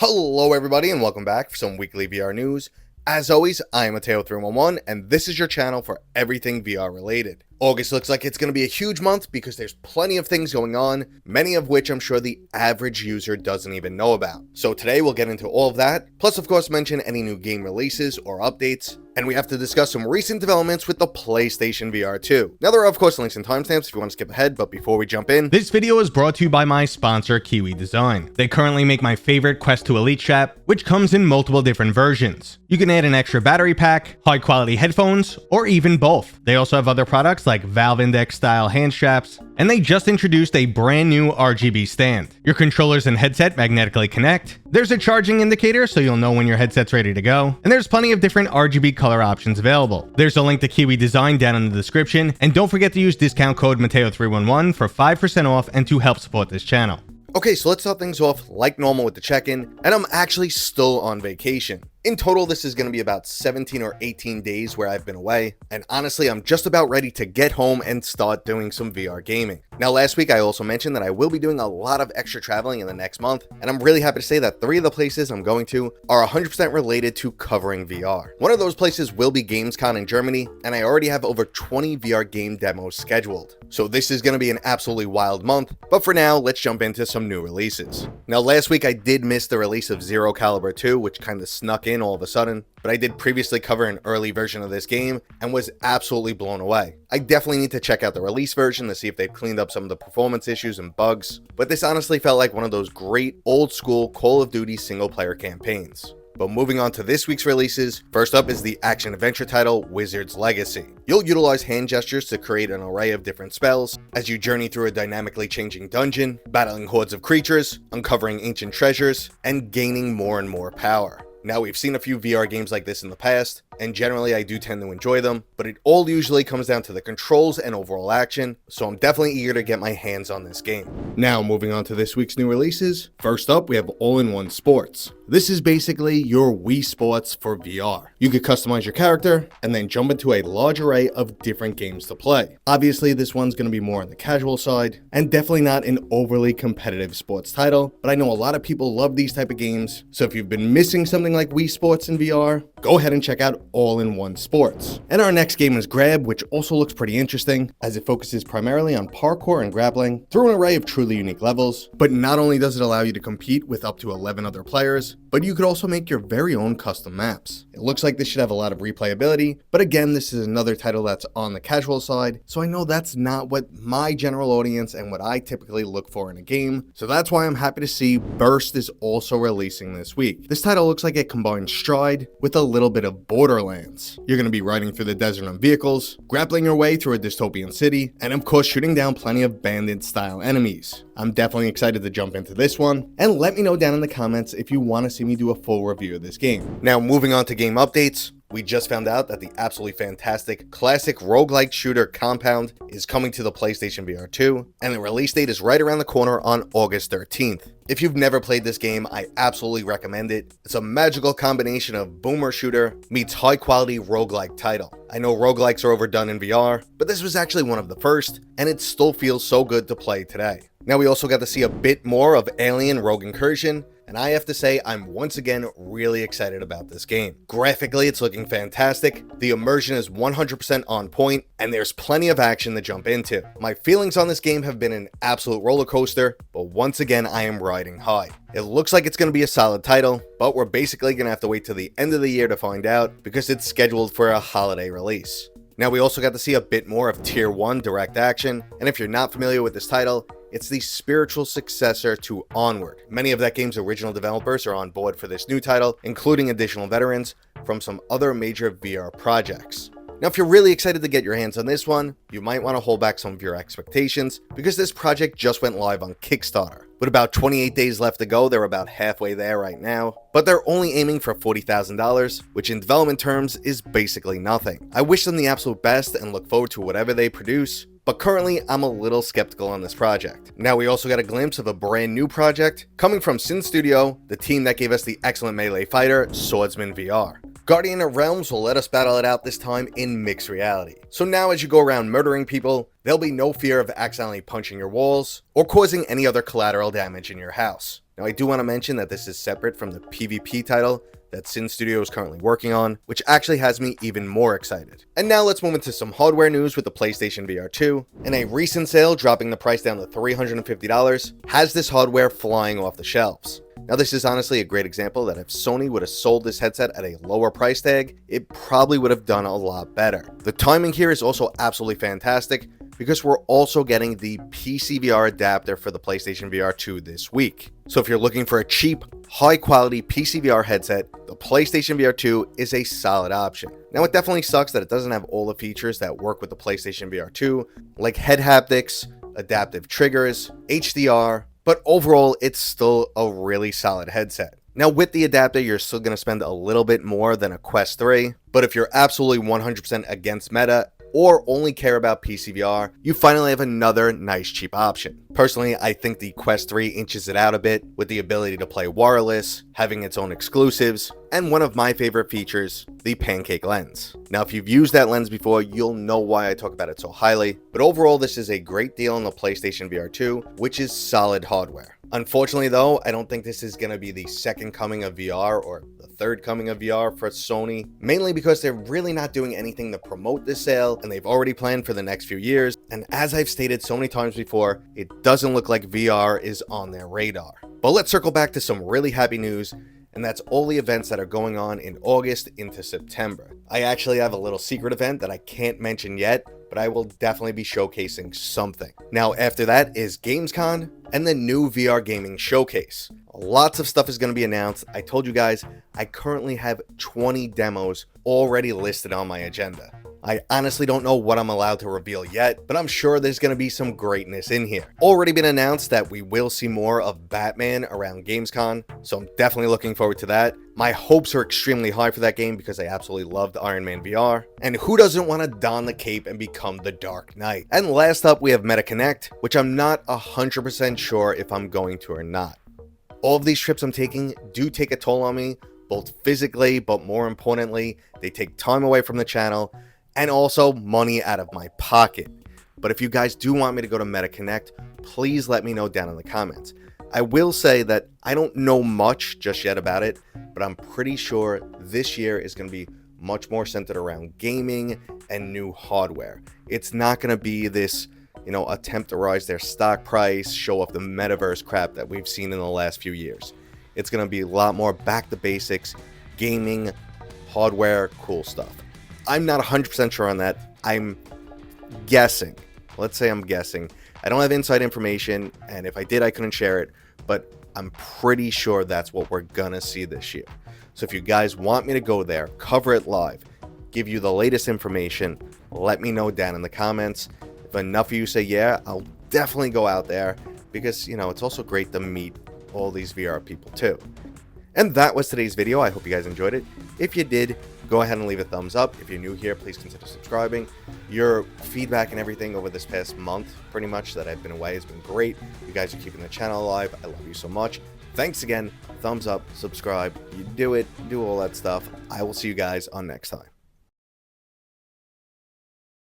Hello everybody and welcome back for some weekly VR news. As always, I am Mateo311 and this is your channel for everything VR related. August looks like it's going to be a huge month because there's plenty of things going on, many of which I'm sure the average user doesn't even know about. So today we'll get into all of that, plus of course mention any new game releases or updates, and we have to discuss some recent developments with the PlayStation VR2. Now there are of course links and timestamps if you want to skip ahead, but before we jump in, this video is brought to you by my sponsor Kiwi Design. They currently make my favorite Quest 2 Elite strap, which comes in multiple different versions. You can add an extra battery pack, high quality headphones, or even both. They also have other products like Valve Index style hand straps, and they just introduced a brand new RGB stand. Your controllers and headset magnetically connect. There's a charging indicator so you'll know when your headset's ready to go, and there's plenty of different RGB color options available. There's a link to Kiwi Design down in the description, and don't forget to use discount code Mateo311 for 5% off and to help support this channel. Okay, so let's start things off like normal with the check-in, and I'm actually still on vacation. In total, this is going to be about 17 or 18 days where I've been away, and honestly, I'm just about ready to get home and start doing some VR gaming. Now, last week I also mentioned that I will be doing a lot of extra traveling in the next month, and I'm really happy to say that 3 of the places I'm going to are 100% related to covering VR. One of those places will be Gamescom in Germany, and I already have over 20 VR game demos scheduled. So this is going to be an absolutely wild month, but for now, let's jump into some new releases. Now, last week I did miss the release of Zero Caliber 2, which kind of snuck in all of a sudden, but I did previously cover an early version of this game and was absolutely blown away. I definitely need to check out the release version to see if they've cleaned up some of the performance issues and bugs, but this honestly felt like one of those great old school Call of Duty single player campaigns. But moving on to this week's releases, first up is the action-adventure title, Wizard's Legacy. You'll utilize hand gestures to create an array of different spells as you journey through a dynamically changing dungeon, battling hordes of creatures, uncovering ancient treasures, and gaining more and more power. Now, we've seen a few VR games like this in the past, and generally I do tend to enjoy them, but it all usually comes down to the controls and overall action, so I'm definitely eager to get my hands on this game. Now, moving on to this week's new releases, first up we have All-in-One Sports. This is basically your Wii Sports for VR. You could customize your character, and then jump into a large array of different games to play. Obviously, this one's going to be more on the casual side, and definitely not an overly competitive sports title, but I know a lot of people love these type of games, so if you've been missing something like Wii Sports in VR, go ahead and check out All-in-One Sports. And our next game is Grab, which also looks pretty interesting, as it focuses primarily on parkour and grappling through an array of truly unique levels. But not only does it allow you to compete with up to 11 other players, but you could also make your very own custom maps. It looks like this should have a lot of replayability, but again, this is another title that's on the casual side, so I know that's not what my general audience and what I typically look for in a game, so that's why I'm happy to see Burst is also releasing this week. This title looks like it combines Stride with a little bit of Borderlands. You're going to be riding through the desert on vehicles, grappling your way through a dystopian city, and of course shooting down plenty of bandit-style enemies. I'm definitely excited to jump into this one, and let me know down in the comments if you want to see me do a full review of this game. Now, moving on to game updates, we just found out that the absolutely fantastic classic roguelike shooter Compound is coming to the PlayStation VR2, and the release date is right around the corner on August 13th. If you've never played this game, I absolutely recommend it. It's a magical combination of boomer shooter meets high quality roguelike title. I know roguelikes are overdone in VR, but this was actually one of the first, and it still feels so good to play today. Now, we also got to see a bit more of Alien Rogue Incursion, and I have to say I'm once again really excited about this game. Graphically, it's looking fantastic, the immersion is 100% on point, and there's plenty of action to jump into. My feelings on this game have been an absolute roller coaster, but once again I am riding high. It looks like it's going to be a solid title, but we're basically going to have to wait till the end of the year to find out because it's scheduled for a holiday release. Now, we also got to see a bit more of Tier 1 direct action, and if you're not familiar with this title, it's the spiritual successor to Onward. Many of that game's original developers are on board for this new title, including additional veterans from some other major VR projects. Now, if you're really excited to get your hands on this one, you might want to hold back some of your expectations because this project just went live on Kickstarter. With about 28 days left to go, they're about halfway there right now, but they're only aiming for $40,000, which in development terms is basically nothing. I wish them the absolute best and look forward to whatever they produce, but currently I'm a little skeptical on this project. Now, we also got a glimpse of a brand new project coming from Sin Studio, the team that gave us the excellent melee fighter, Swordsman VR. Guardian of Realms will let us battle it out this time in mixed reality. So now as you go around murdering people, there'll be no fear of accidentally punching your walls or causing any other collateral damage in your house. Now, I do want to mention that this is separate from the PvP title that Sin Studio is currently working on, which actually has me even more excited. And now let's move into some hardware news with the PlayStation VR2. In a recent sale dropping the price down to $350, has this hardware flying off the shelves. Now, this is honestly a great example that if Sony would have sold this headset at a lower price tag, it probably would have done a lot better. The timing here is also absolutely fantastic because we're also getting the PCVR adapter for the PlayStation VR2 this week. So if you're looking for a cheap, high-quality PCVR headset, the PlayStation VR2 is a solid option. Now, it definitely sucks that it doesn't have all the features that work with the PlayStation VR2, like head haptics, adaptive triggers, HDR, but overall, it's still a really solid headset. Now, with the adapter, you're still going to spend a little bit more than a Quest 3, but if you're absolutely 100% against meta, or only care about PCVR, you finally have another nice cheap option. Personally, I think the Quest 3 inches it out a bit with the ability to play wireless, having its own exclusives, and one of my favorite features, the pancake lens. Now, if you've used that lens before, you'll know why I talk about it so highly, but overall, this is a great deal on the PlayStation VR2, which is solid hardware. Unfortunately though, I don't think this is going to be the second coming of VR or the third coming of VR for Sony, mainly because they're really not doing anything to promote this sale, and they've already planned for the next few years, and as I've stated so many times before, it doesn't look like VR is on their radar. But let's circle back to some really happy news, and that's all the events that are going on in August into September. I actually have a little secret event that I can't mention yet, but I will definitely be showcasing something. Now, after that is Gamescom and the new VR gaming showcase. Lots of stuff is going to be announced. I told you guys, I currently have 20 demos already listed on my agenda. I honestly don't know what I'm allowed to reveal yet, but I'm sure there's going to be some greatness in here. Already been announced that we will see more of Batman around Gamescom, so I'm definitely looking forward to that. My hopes are extremely high for that game because I absolutely loved Iron Man VR. And who doesn't want to don the cape and become the Dark Knight? And last up, we have MetaConnect, which I'm not 100% sure if I'm going to or not. All of these trips I'm taking do take a toll on me, both physically, but more importantly, they take time away from the channel, and also money out of my pocket. But if you guys do want me to go to MetaConnect, please let me know down in the comments. I will say that I don't know much just yet about it, but I'm pretty sure this year is going to be much more centered around gaming and new hardware. It's not going to be this, attempt to rise their stock price, show off the metaverse crap that we've seen in the last few years. It's going to be a lot more back to basics, gaming, hardware, cool stuff. I'm not 100% sure on that. I'm guessing. Let's say I'm guessing. I don't have inside information, and if I did, I couldn't share it, but I'm pretty sure that's what we're gonna see this year. So if you guys want me to go there, cover it live, give you the latest information, let me know down in the comments. If enough of you say yeah, I'll definitely go out there because, it's also great to meet all these VR people too. And that was today's video. I hope you guys enjoyed it. If you did, go ahead and leave a thumbs up. If you're new here, please consider subscribing. Your feedback and everything over this past month, pretty much, that I've been away has been great. You guys are keeping the channel alive. I love you so much. Thanks again. Thumbs up, subscribe. You do it. Do all that stuff. I will see you guys on next time.